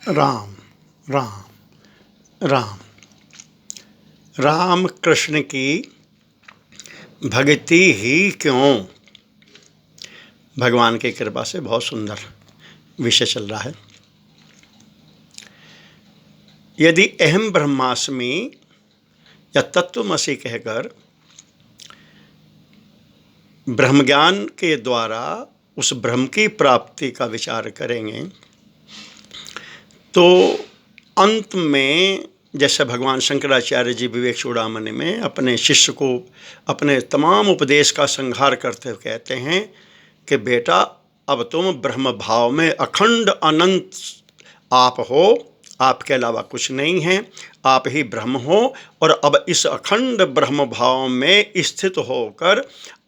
राम राम राम। राम कृष्ण की भक्ति ही क्यों। भगवान की कृपा से बहुत सुंदर विषय चल रहा है। यदि अहम ब्रह्मास्मि या तत्वमसि कहकर ब्रह्म ज्ञान के द्वारा उस ब्रह्म की प्राप्ति का विचार करेंगे तो अंत में जैसे भगवान शंकराचार्य जी विवेक चूड़ामणि में अपने शिष्य को अपने तमाम उपदेश का संहार करते हुए कहते हैं कि बेटा, अब तुम ब्रह्म भाव में अखंड अनंत आप हो, आपके अलावा कुछ नहीं है, आप ही ब्रह्म हो। और अब इस अखंड ब्रह्म भाव में स्थित होकर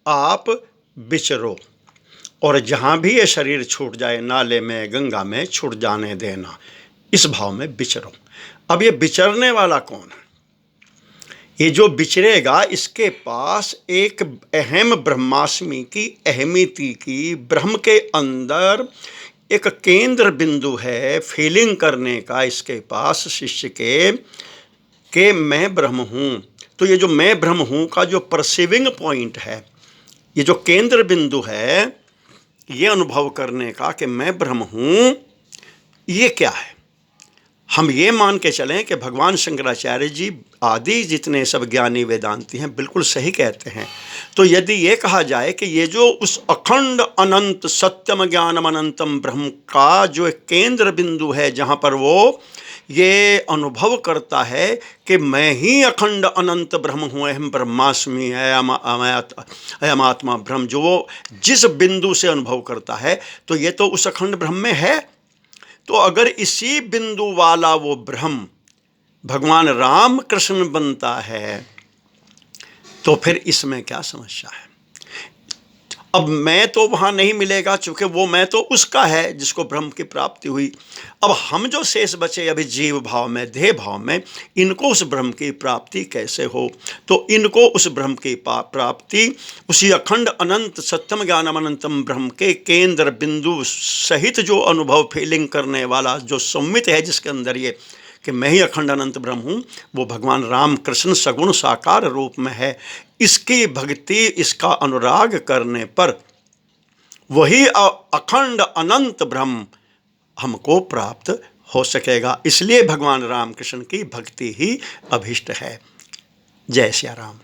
आप विचरो और जहाँ भी ये शरीर छूट जाए, नाले में गंगा में छूट जाने देना, इस भाव में विचरो। अब ये विचरने वाला कौन है? ये जो विचरेगा इसके पास एक अहम ब्रह्मास्मि की अहमियति की ब्रह्म के अंदर एक केंद्र बिंदु है फीलिंग करने का इसके पास शिष्य के मैं ब्रह्म हूँ। तो ये जो मैं ब्रह्म हूँ का जो परसीविंग पॉइंट है, ये जो केंद्र बिंदु है, ये अनुभव करने का कि मैं ब्रह्म हूँ, ये क्या है? हम ये मान के चलें कि भगवान शंकराचार्य जी आदि जितने सब ज्ञानी वेदांती हैं बिल्कुल सही कहते हैं। तो यदि ये कहा जाए कि ये जो उस अखंड अनंत सत्यम ज्ञानम अनंतम ब्रह्म का जो एक केंद्र बिंदु है, जहाँ पर वो ये अनुभव करता है कि मैं ही अखंड अनंत ब्रह्म हूँ, अहम ब्रह्मास्मि अयम आत्मा ब्रह्म, जो वो जिस बिंदु से अनुभव करता है, तो ये तो उस अखंड ब्रह्म में है। तो अगर इसी बिंदु वाला वो ब्रह्म भगवान राम कृष्ण बनता है तो फिर इसमें क्या समस्या है? अब मैं तो वहाँ नहीं मिलेगा, चूँकि वो मैं तो उसका है जिसको ब्रह्म की प्राप्ति हुई। अब हम जो शेष बचे अभी जीव भाव में, देह भाव में, इनको उस ब्रह्म की प्राप्ति कैसे हो? तो इनको उस ब्रह्म की प्राप्ति उसी अखंड अनंत सत्यम ज्ञानम अनंतम ब्रह्म के केंद्र बिंदु सहित जो अनुभव फीलिंग करने वाला जो सम्मित है, जिसके अंदर ये कि मैं ही अखंड अनंत ब्रह्म हूँ, वो भगवान राम कृष्ण सगुण साकार रूप में है। इसकी भक्ति, इसका अनुराग करने पर वही अखंड अनंत ब्रह्म हमको प्राप्त हो सकेगा। इसलिए भगवान राम कृष्ण की भक्ति ही अभिष्ट है। जय श्री राम।